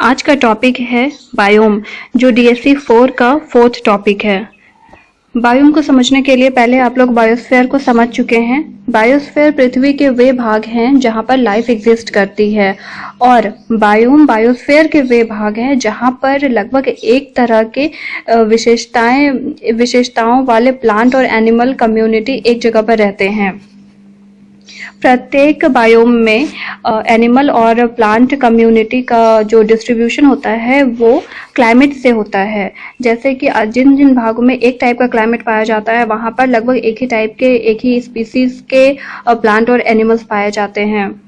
आज का टॉपिक है बायोम, जो डीएससी 4 का 4th टॉपिक है। बायोम को समझने के लिए पहले आप लोग बायोस्फीयर को समझ चुके हैं। बायोस्फीयर पृथ्वी के वे भाग हैं जहां पर लाइफ एग्जिस्ट करती है, और बायोम बायोस्फीयर के वे भाग हैं जहां पर लगभग एक तरह के विशेषताओं वाले प्लांट और एनिमल कम्युनिटी एक जगह पर रहते हैं। प्रत्येक बायोम में एनिमल और प्लांट कम्युनिटी का जो डिस्ट्रीब्यूशन होता है वो क्लाइमेट से होता है। जैसे कि जिन जिन भागों में एक टाइप का क्लाइमेट पाया जाता है वहाँ पर लगभग एक ही टाइप के, एक ही स्पीसीज के प्लांट और एनिमल्स पाए जाते हैं।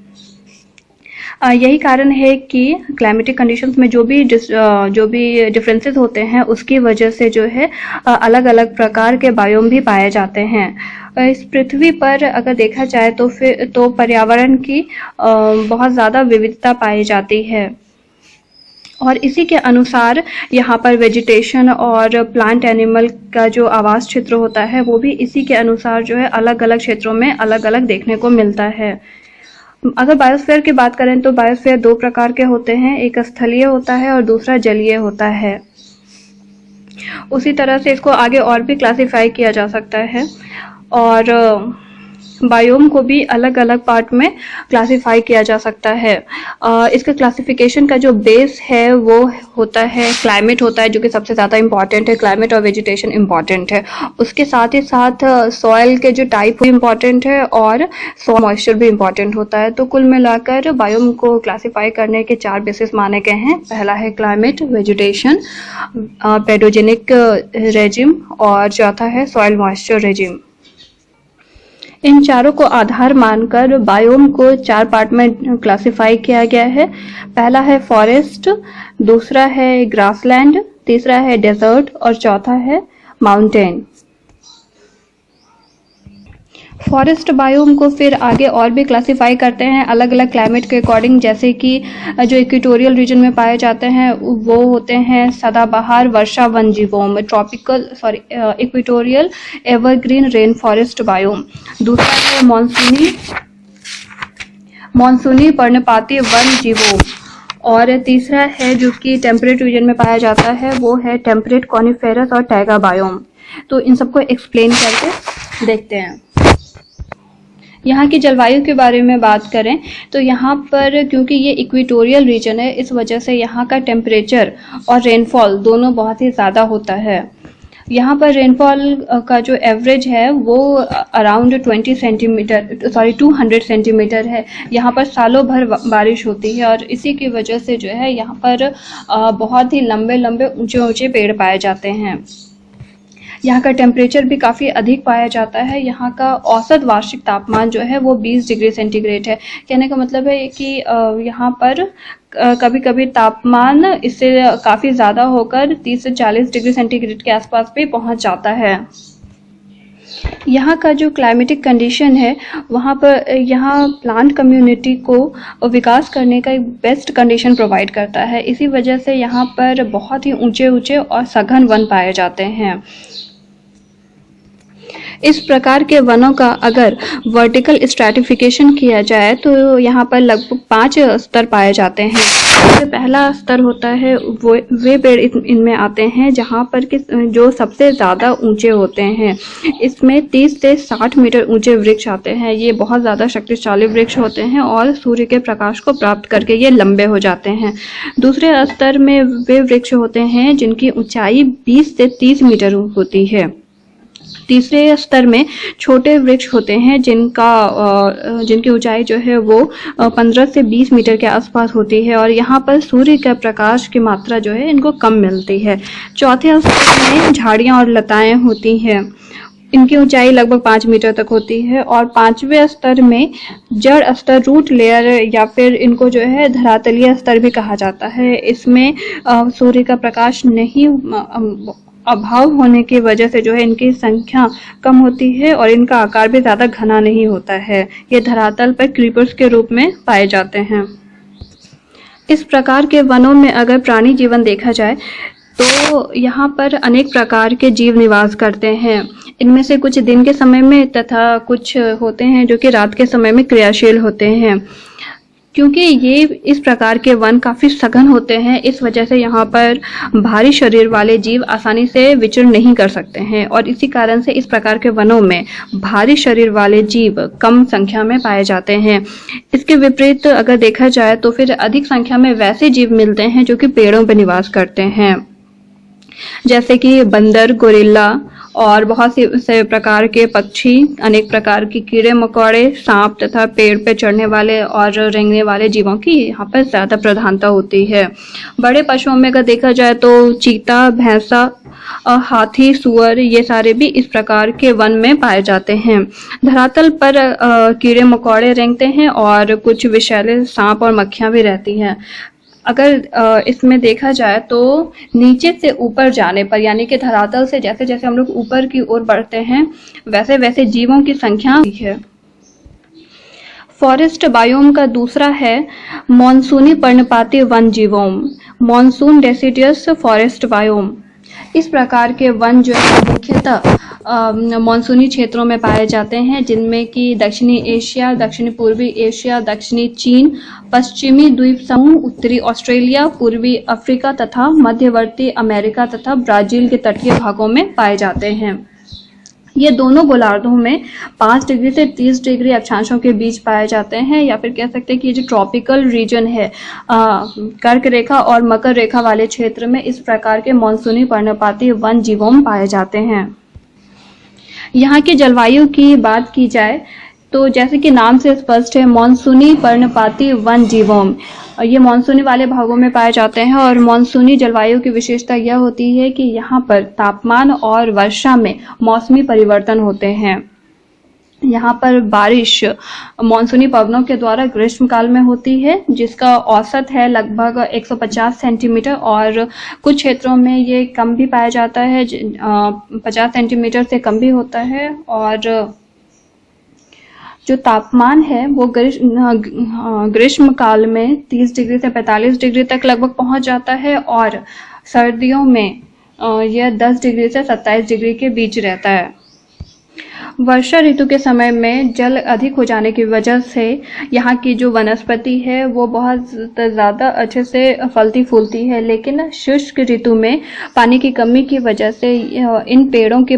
यही कारण है कि क्लाइमेटिक कंडीशंस में जो भी डिफरेंसेस होते हैं उसकी वजह से जो है अलग अलग प्रकार के बायोम भी पाए जाते हैं। इस पृथ्वी पर अगर देखा जाए तो पर्यावरण की बहुत ज़्यादा विविधता पाई जाती है, और इसी के अनुसार यहाँ पर वेजिटेशन और प्लांट एनिमल का जो आवास क्षेत्र होता है वो भी इसी के अनुसार जो है अलग अलग क्षेत्रों में अलग अलग देखने को मिलता है। अगर बायोस्फीयर की बात करें तो बायोस्फीयर दो प्रकार के होते हैं, एक स्थलीय होता है और दूसरा जलीय होता है। उसी तरह से इसको आगे और भी क्लासिफाई किया जा सकता है, और बायोम को भी अलग अलग पार्ट में क्लासिफाई किया जा सकता है। इसका क्लासिफिकेशन का जो बेस है वो होता है क्लाइमेट होता है, जो कि सबसे ज़्यादा इम्पॉर्टेंट है। क्लाइमेट और वेजिटेशन इम्पॉर्टेंट है, उसके साथ ही साथ सॉइल के जो टाइप भी इम्पॉर्टेंट है और सॉइल मॉइस्चर भी इम्पॉर्टेंट होता है। तो कुल मिलाकर बायोम को क्लासिफाई करने के 4 बेसिस माने गए हैं। पहला है क्लाइमेट, वेजिटेशन, पेडोजेनिक रेजिम, और चौथा है सॉइल मॉइस्चर रेजिम। इन चारों को आधार मानकर बायोम को 4 पार्ट में क्लासिफाई किया गया है। पहला है फॉरेस्ट, दूसरा है ग्रासलैंड, तीसरा है डेजर्ट और चौथा है माउंटेन। फॉरेस्ट बायोम को फिर आगे और भी क्लासिफाई करते हैं अलग अलग क्लाइमेट के अकॉर्डिंग, जैसे कि जो इक्वेटोरियल रीजन में पाए जाते हैं वो होते हैं सदाबहार वर्षा वन जीवोम, equatorial evergreen rain forest biome. दूसरा है मॉनसूनी पर्णपाती वन जीवोम, और तीसरा है जो कि टेम्परेट रीजन में पाया जाता है वो है टेम्परेट कॉनिफेरस और टैगा बायोम। तो इन सबको एक्सप्लेन करके देखते हैं। यहाँ की जलवायु के बारे में बात करें तो यहाँ पर क्योंकि ये इक्वेटोरियल रीजन है, इस वजह से यहाँ का टेम्परेचर और रेनफॉल दोनों बहुत ही ज़्यादा होता है। यहाँ पर रेनफॉल का जो एवरेज है वो अराउंड 200 सेंटीमीटर है। यहाँ पर सालों भर बारिश होती है, और इसी की वजह से जो है यहाँ पर बहुत ही लंबे लंबे ऊंचे ऊंचे पेड़ पाए जाते हैं। यहाँ का टेम्परेचर भी काफ़ी अधिक पाया जाता है। यहाँ का औसत वार्षिक तापमान जो है वो 20 डिग्री सेंटीग्रेड है। कहने का मतलब है कि यहाँ पर कभी कभी तापमान इससे काफ़ी ज़्यादा होकर 30 से 40 डिग्री सेंटीग्रेड के आसपास भी पहुँच जाता है। यहाँ का जो क्लाइमेटिक कंडीशन है वहाँ पर यहाँ प्लांट कम्युनिटी को विकास करने का एक बेस्ट कंडीशन प्रोवाइड करता है। इसी वजह से यहाँ पर बहुत ही ऊंचे ऊंचे और सघन वन पाए जाते हैं। इस प्रकार के वनों का अगर वर्टिकल स्ट्रैटिफिकेशन किया जाए तो यहाँ पर लगभग 5 स्तर पाए जाते हैं। जो पहला स्तर होता है वे पेड़ इनमें आते हैं जहाँ पर जो सबसे ज़्यादा ऊंचे होते हैं। इसमें 30 से 60 मीटर ऊंचे वृक्ष आते हैं। ये बहुत ज़्यादा शक्तिशाली वृक्ष होते हैं और सूर्य के प्रकाश को प्राप्त करके ये लंबे हो जाते हैं। दूसरे स्तर में वे वृक्ष होते हैं जिनकी ऊंचाई 20 से 30 मीटर होती है। तीसरे स्तर में छोटे वृक्ष होते हैं जिनकी ऊंचाई जो है वो 15 से 20 मीटर के आसपास होती है, और यहाँ पर सूर्य का प्रकाश की मात्रा जो है इनको कम मिलती है। चौथे स्तर में झाड़ियाँ और लताएं होती हैं। इनकी ऊंचाई लगभग 5 मीटर तक होती है। और 5वें स्तर में जड़ स्तर, रूट लेयर, या फिर इनको जो है धरातलीय स्तर भी कहा जाता है। इसमें सूर्य का प्रकाश नहीं अभाव होने की वजह से जो है इनकी संख्या कम होती है और इनका आकार भी ज़्यादा घना नहीं होता है। ये धरातल पर क्रीपर्स के रूप में पाए जाते हैं। इस प्रकार के वनों में अगर प्राणी जीवन देखा जाए तो यहाँ पर अनेक प्रकार के जीव निवास करते हैं। इनमें से कुछ दिन के समय में तथा कुछ होते हैं जो कि रात के समय में क्रियाशील होते हैं। क्योंकि ये इस प्रकार के वन काफ़ी सघन होते हैं, इस वजह से यहाँ पर भारी शरीर वाले जीव आसानी से विचरण नहीं कर सकते हैं और इसी कारण से इस प्रकार के वनों में भारी शरीर वाले जीव कम संख्या में पाए जाते हैं। इसके विपरीत अगर देखा जाए तो फिर अधिक संख्या में वैसे जीव मिलते हैं जो कि पेड़ों पर निवास करते हैं, जैसे कि बंदर, गोरिल्ला और बहुत से प्रकार के पक्षी, अनेक प्रकार के कीड़े मकोड़े, सांप तथा पेड़ पे चढ़ने वाले और रेंगने वाले जीवों की यहाँ पर ज़्यादा प्रधानता होती है। बड़े पशुओं में अगर देखा जाए तो चीता, भैंसा, हाथी, सुअर, ये सारे भी इस प्रकार के वन में पाए जाते हैं। धरातल पर कीड़े मकोड़े रेंगते हैं और कुछ विषैले सांप और मक्खियाँ भी रहती हैं। अगर इसमें देखा जाए तो नीचे से ऊपर जाने पर, यानी कि धरातल से जैसे जैसे हम लोग ऊपर की ओर बढ़ते हैं वैसे वैसे जीवों की संख्या है। फॉरेस्ट बायोम का दूसरा है मॉनसूनी पर्णपाती वन जीवोम, मॉनसून डेसिडियस फॉरेस्ट बायोम। इस प्रकार के वन जो है मुख्यतः मानसूनी क्षेत्रों में पाए जाते हैं, जिनमें कि दक्षिणी एशिया, दक्षिणी पूर्वी एशिया, दक्षिणी चीन, पश्चिमी द्वीप समूह, उत्तरी ऑस्ट्रेलिया, पूर्वी अफ्रीका तथा मध्यवर्ती अमेरिका तथा ब्राजील के तटीय भागों में पाए जाते हैं। ये दोनों गोलार्धों में 5 डिग्री से 30 डिग्री अक्षांशों के बीच पाए जाते हैं, या फिर कह सकते हैं कि ये जो ट्रॉपिकल रीजन है कर्क रेखा और मकर रेखा वाले क्षेत्र में इस प्रकार के मानसूनी पर्णपाती वन जीवोम पाए जाते हैं। यहाँ की जलवायु की बात की जाए तो जैसे कि नाम से स्पष्ट है, मानसूनी पर्णपाती वन जीवोम ये मानसूनी वाले भागों में पाए जाते हैं और मानसूनी जलवायु की विशेषता यह होती है कि यहाँ पर तापमान और वर्षा में मौसमी परिवर्तन होते हैं। यहाँ पर बारिश मानसूनी पवनों के द्वारा ग्रीष्मकाल में होती है, जिसका औसत है लगभग 150 सेंटीमीटर और कुछ क्षेत्रों में ये कम भी पाया जाता है, 50 सेंटीमीटर से कम भी होता है। और जो तापमान है वो ग्रीष्म काल में 30 डिग्री से 45 डिग्री तक लगभग पहुंच जाता है और सर्दियों में यह 10 डिग्री से 27 डिग्री के बीच रहता है। वर्षा ऋतु के समय में जल अधिक हो जाने की वजह से यहाँ की जो वनस्पति है वो बहुत ज़्यादा अच्छे से फलती फूलती है, लेकिन शुष्क ऋतु में पानी की कमी की वजह से इन पेड़ों की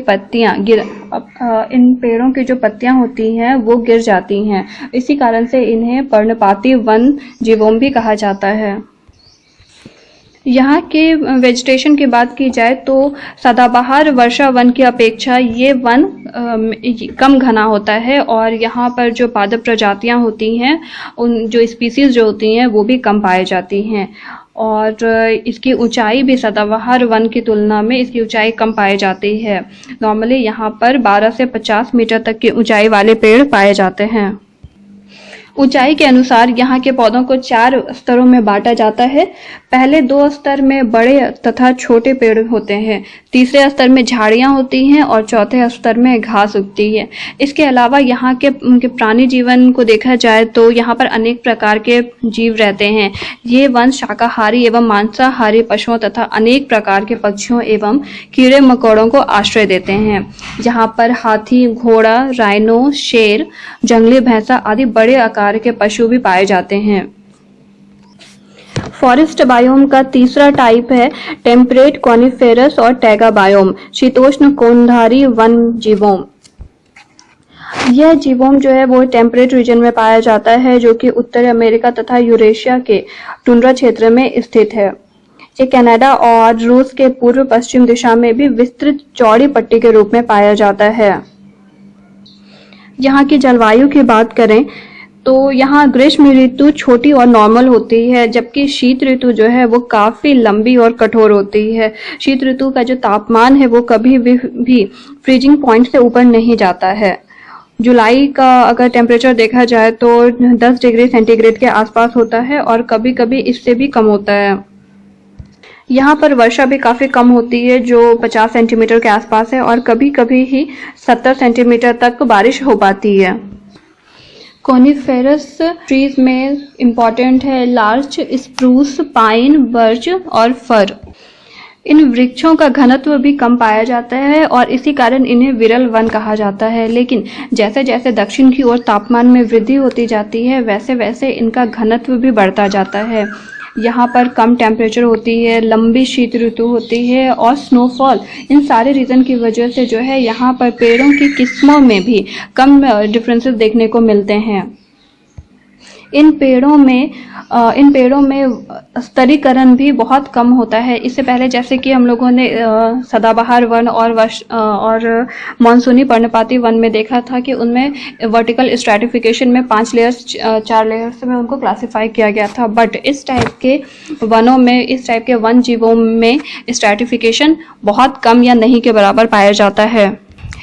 जो पत्तियाँ होती हैं वो गिर जाती हैं। इसी कारण से इन्हें पर्णपाती वन जीवोम भी कहा जाता है। यहाँ के वेजिटेशन की बात की जाए तो सदाबहार वर्षा वन की अपेक्षा ये वन कम घना होता है और यहाँ पर जो पादप प्रजातियाँ होती हैं, उन जो स्पीसीज जो होती हैं वो भी कम पाई जाती हैं और इसकी ऊंचाई भी सदाबहार वन की तुलना में इसकी ऊंचाई कम पाई जाती है। नॉर्मली यहाँ पर 12 से 50 मीटर तक की ऊंचाई वाले पेड़ पाए जाते हैं। ऊंचाई के अनुसार यहाँ के पौधों को 4 स्तरों में बांटा जाता है। पहले 2 स्तर में बड़े तथा छोटे पेड़ होते हैं, तीसरे स्तर में झाड़ियाँ होती हैं और चौथे स्तर में घास उगती है। इसके अलावा यहाँ के प्राणी जीवन को देखा जाए तो यहाँ पर अनेक प्रकार के जीव रहते हैं। ये वन शाकाहारी एवं मांसाहारी पशुओं तथा अनेक प्रकार के पक्षियों एवं कीड़े मकोड़ों को आश्रय देते हैं। यहाँ पर हाथी, घोड़ा, राइनो, शेर, जंगली भैंसा आदि बड़े आकार के पशु भी पाए जाते हैं। फॉरेस्ट बायोम का तीसरा टाइप है टेम्परेट कॉनिफेरस और टैगा बायोम, शीतोष्ण कोनधारी वन जीवोम। यह जीवोम जो है वो टेम्परेट रीजन में पाया जाता है, जो कि उत्तरी अमेरिका तथा यूरेशिया के टुंड्रा क्षेत्र में स्थित है। ये कनाडा और रूस के पूर्व पश्चिम दिशा में भी विस्तृत चौड़ी पट्टी के रूप में पाया जाता है। यहाँ की जलवायु की बात करें तो यहाँ ग्रीष्म ऋतु छोटी और नॉर्मल होती है, जबकि शीत ऋतु जो है वो काफ़ी लंबी और कठोर होती है। शीत ऋतु का जो तापमान है वो कभी भी फ्रीजिंग पॉइंट से ऊपर नहीं जाता है। जुलाई का अगर टेम्परेचर देखा जाए तो 10 डिग्री सेंटीग्रेड के आसपास होता है और कभी कभी इससे भी कम होता है। यहाँ पर वर्षा भी काफ़ी कम होती है, जो 50 सेंटीमीटर के आसपास है और कभी कभी ही 70 सेंटीमीटर तक बारिश हो पाती है। कॉनिफेरस ट्रीज में इम्पॉर्टेंट है लार्च, स्प्रूस, पाइन, बर्च और फर। इन वृक्षों का घनत्व भी कम पाया जाता है और इसी कारण इन्हें विरल वन कहा जाता है। लेकिन जैसे जैसे दक्षिण की ओर तापमान में वृद्धि होती जाती है, वैसे वैसे इनका घनत्व भी बढ़ता जाता है। यहाँ पर कम टेम्परेचर होती है, लंबी शीत ऋतु होती है और स्नोफॉल, इन सारे रीज़न की वजह से जो है यहाँ पर पेड़ों की किस्मों में भी कम डिफरेंसेस देखने को मिलते हैं। इन पेड़ों में स्तरीकरण भी बहुत कम होता है। इससे पहले जैसे कि हम लोगों ने सदाबहार वन और मानसूनी पर्णपाती वन में देखा था कि उनमें वर्टिकल स्ट्रैटिफिकेशन में 5 लेयर्स 4 लेयर्स में उनको क्लासिफाई किया गया था। बट इस टाइप के वन जीवों में स्ट्रैटिफिकेशन बहुत कम या नहीं के बराबर पाया जाता है।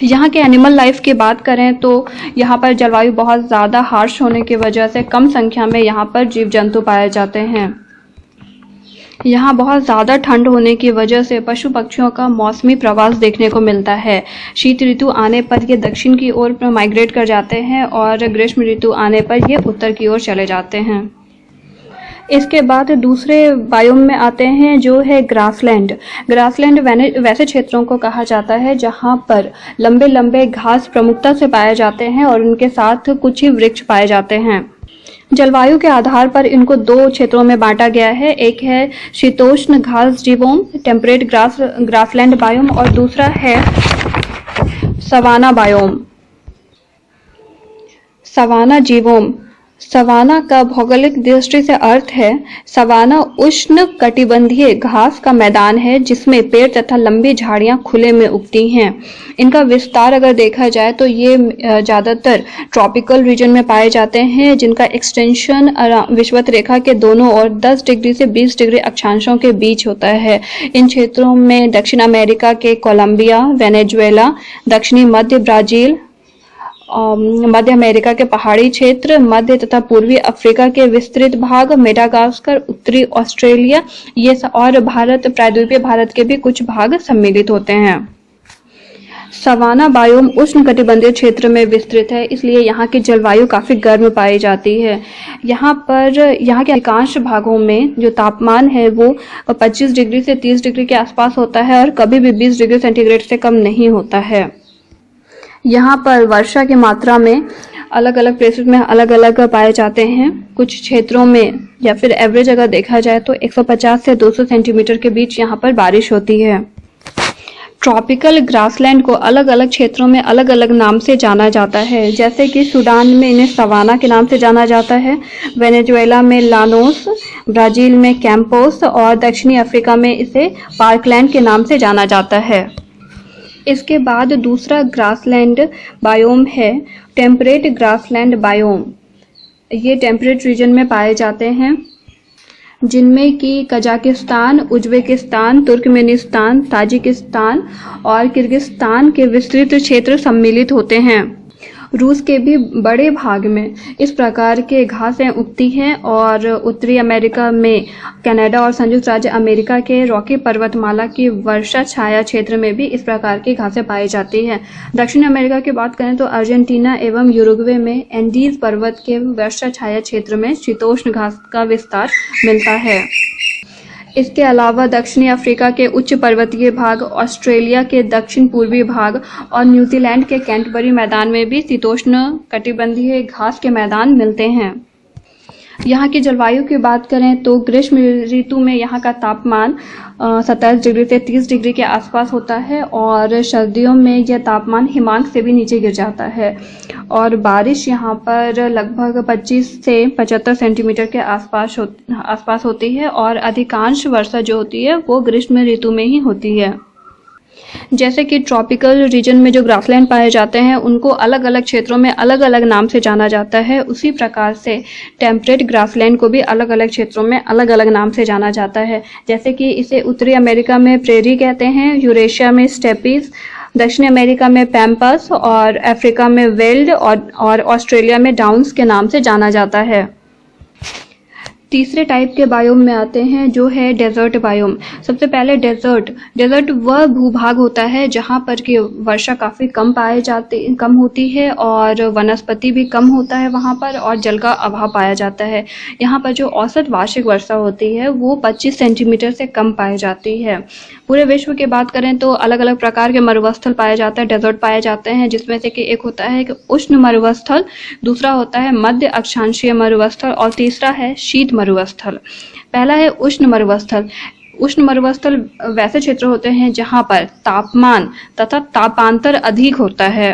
यहाँ के एनिमल लाइफ की बात करें तो यहाँ पर जलवायु बहुत ज़्यादा हार्श होने की वजह से कम संख्या में यहाँ पर जीव जंतु पाए जाते हैं। यहाँ बहुत ज़्यादा ठंड होने की वजह से पशु पक्षियों का मौसमी प्रवास देखने को मिलता है। शीत ऋतु आने पर ये दक्षिण की ओर माइग्रेट कर जाते हैं और ग्रीष्म ऋतु आने पर ये उत्तर की ओर चले जाते हैं। इसके बाद दूसरे बायोम में आते हैं जो है ग्रासलैंड। ग्रासलैंड वैसे क्षेत्रों को कहा जाता है जहाँ पर लंबे लंबे घास प्रमुखता से पाए जाते हैं और उनके साथ कुछ ही वृक्ष पाए जाते हैं। जलवायु के आधार पर इनको 2 क्षेत्रों में बांटा गया है। एक है शीतोष्ण घास जीवोम टेम्परेट ग्रासलैंड बायोम और दूसरा है सवाना बायोम सवाना जीवोम। सवाना का भौगोलिक दृष्टि से अर्थ है सवाना उष्ण कटिबंधीय घास का मैदान है जिसमें पेड़ तथा लंबी झाड़ियां खुले में उगती हैं। इनका विस्तार अगर देखा जाए तो ये ज़्यादातर ट्रॉपिकल रीजन में पाए जाते हैं जिनका एक्सटेंशन विषुवत रेखा के दोनों ओर 10 डिग्री से 20 डिग्री अक्षांशों के बीच होता है। इन क्षेत्रों में दक्षिण अमेरिका के कोलंबिया, वेनेजुएला, दक्षिणी मध्य ब्राज़ील, मध्य अमेरिका के पहाड़ी क्षेत्र, मध्य तथा पूर्वी अफ्रीका के विस्तृत भाग, मेडागास्कर, उत्तरी ऑस्ट्रेलिया और प्रायद्वीपीय भारत के भी कुछ भाग सम्मिलित होते हैं। सवाना बायोम उष्णकटिबंधीय क्षेत्र में विस्तृत है, इसलिए यहाँ की जलवायु काफ़ी गर्म पाई जाती है। यहाँ के अधिकांश भागों में जो तापमान है वो 25 डिग्री से 30 डिग्री के आसपास होता है और कभी भी 20 डिग्री सेंटीग्रेड से कम नहीं होता है। यहाँ पर वर्षा की मात्रा में अलग अलग प्लेसेस में अलग अलग पाए जाते हैं। कुछ क्षेत्रों में या फिर एवरेज अगर देखा जाए तो 150 से 200 सेंटीमीटर के बीच यहाँ पर बारिश होती है। ट्रॉपिकल ग्रासलैंड को अलग अलग क्षेत्रों में अलग अलग नाम से जाना जाता है। जैसे कि सूडान में इन्हें सवाना के नाम से जाना जाता है, वेनेजुएला में लानोस, ब्राज़ील में कैंपोस और दक्षिणी अफ्रीका में इसे पार्कलैंड के नाम से जाना जाता है। इसके बाद दूसरा ग्रासलैंड बायोम है टेम्परेट ग्रासलैंड बायोम। ये टेम्परेट रीजन में पाए जाते हैं जिनमें कि कजाकिस्तान, उज्बेकिस्तान, तुर्कमेनिस्तान, ताजिकिस्तान और किर्गिस्तान के विस्तृत क्षेत्र सम्मिलित होते हैं। रूस के भी बड़े भाग में इस प्रकार के घासें उगती हैं और उत्तरी अमेरिका में कनाडा और संयुक्त राज्य अमेरिका के रॉकी पर्वतमाला की वर्षा छाया क्षेत्र में भी इस प्रकार की घासें पाई जाती हैं। दक्षिण अमेरिका की बात करें तो अर्जेंटीना एवं यूरुग्वे में एंडीज पर्वत के वर्षा छाया क्षेत्र में शीतोष्ण घास का विस्तार मिलता है। इसके अलावा दक्षिणी अफ्रीका के उच्च पर्वतीय भाग, ऑस्ट्रेलिया के दक्षिण पूर्वी भाग और न्यूजीलैंड के कैंटरबरी मैदान में भी शीतोष्ण कटिबंधीय घास के मैदान मिलते हैं। यहाँ की जलवायु की बात करें तो ग्रीष्म ऋतु में यहाँ का तापमान 27 डिग्री से 30 डिग्री के आसपास होता है और सर्दियों में यह तापमान हिमांक से भी नीचे गिर जाता है और बारिश यहाँ पर लगभग 25 से 75 सेंटीमीटर के आसपास होती है और अधिकांश वर्षा जो होती है वो ग्रीष्म ऋतु में ही होती है। जैसे कि ट्रॉपिकल रीजन में जो ग्रासलैंड पाए जाते हैं उनको अलग अलग क्षेत्रों में अलग अलग नाम से जाना जाता है, उसी प्रकार से टेम्परेट ग्रासलैंड को भी अलग अलग क्षेत्रों में अलग अलग नाम से जाना जाता है। जैसे कि इसे उत्तरी अमेरिका में प्रेरी कहते हैं, यूरेशिया में स्टेपीज, दक्षिण अमेरिका में पैम्पस और अफ्रीका में वेल्ड और ऑस्ट्रेलिया में डाउन्स के नाम से जाना जाता है। तीसरे टाइप के बायोम में आते हैं जो है डेजर्ट बायोम। सबसे पहले डेजर्ट वह भूभाग होता है जहाँ पर कि वर्षा काफ़ी कम होती है और वनस्पति भी कम होता है वहाँ पर, और जल का अभाव पाया जाता है। यहाँ पर जो औसत वार्षिक वर्षा होती है वो 25 सेंटीमीटर से कम पाई जाती है। पूरे विश्व की बात करें तो अलग अलग प्रकार के मरुस्थल पाए जाते हैं, डेजर्ट पाए जाते हैं, जिसमें से कि एक होता है कि उष्ण मरुस्थल, दूसरा होता है मध्य अक्षांशीय मरुस्थल और तीसरा है शीत मरुस्थल। पहला है उष्ण मरुस्थल। उष्ण मरुस्थल वैसे क्षेत्र होते हैं जहाँ पर तापमान तथा तापांतर अधिक होता है।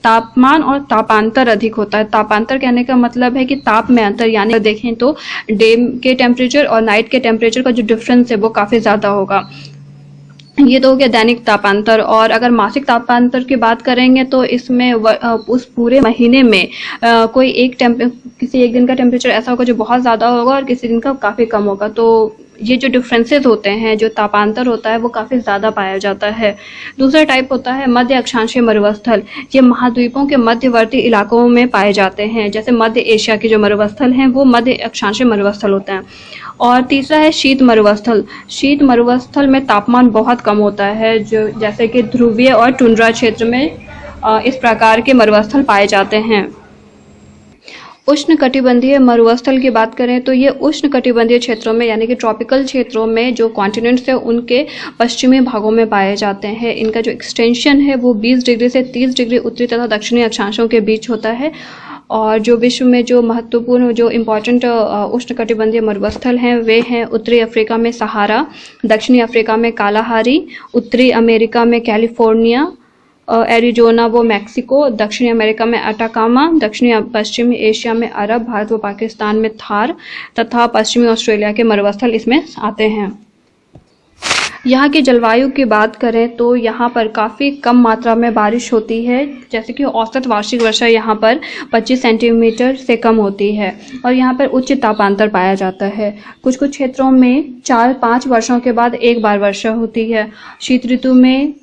तापमान और तापांतर अधिक होता है। तापांतर कहने का मतलब है कि ताप में अंतर, यानी देखें तो डे के टेम्परेचर और नाइट के टेम्परेचर का जो डिफरेंस है वो काफ़ी ज़्यादा होगा। ये तो हो गया दैनिक तापांतर। और अगर मासिक तापांतर की बात करेंगे तो इसमें उस पूरे महीने में किसी एक दिन का टेम्परेचर ऐसा होगा जो बहुत ज़्यादा होगा और किसी दिन का काफ़ी कम होगा। तो ये जो डिफरेंसेस होते हैं, जो तापांतर होता है वो काफ़ी ज़्यादा पाया जाता है। दूसरा टाइप होता है मध्य अक्षांशीय मरुस्थल। ये महाद्वीपों के मध्यवर्ती इलाकों में पाए जाते हैं। जैसे मध्य एशिया के जो मरुस्थल हैं वो मध्य अक्षांशीय मरुस्थल होते हैं। और तीसरा है शीत मरुस्थल। शीत मरुस्थल में तापमान बहुत कम होता है, जो जैसे कि ध्रुवीय और टुंड्रा क्षेत्र में इस प्रकार के मरुस्थल पाए जाते हैं। उष्ण कटिबंधीय मरुस्थल की बात करें तो ये उष्ण कटिबंधीय क्षेत्रों में, यानी कि ट्रॉपिकल क्षेत्रों में जो कॉन्टिनेंट्स है उनके पश्चिमी भागों में पाए जाते हैं। इनका जो एक्सटेंशन है वो 20 डिग्री से 30 डिग्री उत्तरी तथा दक्षिणी अक्षांशों के बीच होता है। और जो विश्व में जो महत्वपूर्ण जो इम्पोर्टेंट उष्ण कटिबंधीय मरुस्थल हैं वे हैं उत्तरी अफ्रीका में सहारा, दक्षिणी अफ्रीका में कालाहारी, उत्तरी अमेरिका में कैलिफोर्निया, एरिजोना वो मैक्सिको, दक्षिणी अमेरिका में अटाकामा, दक्षिणी पश्चिमी एशिया में अरब, भारत व पाकिस्तान में थार तथा पश्चिमी ऑस्ट्रेलिया के मरुस्थल इसमें आते हैं। यहाँ की जलवायु की बात करें तो यहाँ पर काफ़ी कम मात्रा में बारिश होती है, जैसे कि औसत वार्षिक वर्षा यहाँ पर 25 सेंटीमीटर से कम होती है और यहाँ पर उच्च तापांतर पाया जाता है। कुछ क्षेत्रों में 4-5 वर्षों के बाद एक बार वर्षा होती है। शीत ऋतु में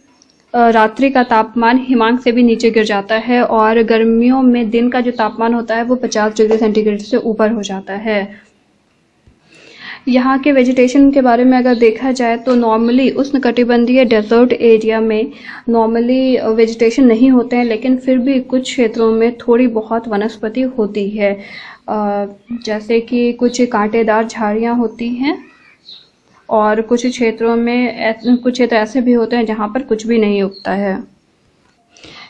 रात्रि का तापमान हिमांक से भी नीचे गिर जाता है और गर्मियों में दिन का जो तापमान होता है वो 50 डिग्री सेंटीग्रेड से ऊपर हो जाता है। यहाँ के वेजिटेशन के बारे में अगर देखा जाए तो नॉर्मली उष्णकटिबंधीय डेजर्ट एरिया में नॉर्मली वेजिटेशन नहीं होते हैं, लेकिन फिर भी कुछ क्षेत्रों में थोड़ी बहुत वनस्पति होती है, जैसे कि कुछ कांटेदार झाड़ियाँ होती हैं और कुछ क्षेत्र ऐसे भी होते हैं जहाँ पर कुछ भी नहीं उगता है।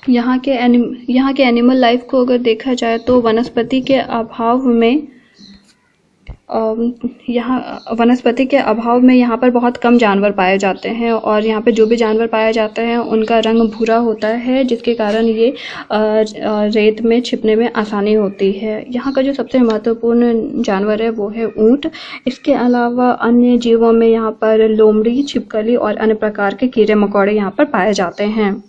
यहाँ के एनिमल लाइफ को अगर देखा जाए तो वनस्पति के अभाव में यहाँ पर बहुत कम जानवर पाए जाते हैं और यहाँ पे जो भी जानवर पाए जाते हैं उनका रंग भूरा होता है, जिसके कारण ये रेत में छिपने में आसानी होती है। यहाँ का जो सबसे महत्वपूर्ण जानवर है वो है ऊँट। इसके अलावा अन्य जीवों में यहाँ पर लोमड़ी, छिपकली और अन्य प्रकार के कीड़े मकोड़े यहाँ पर पाए जाते हैं।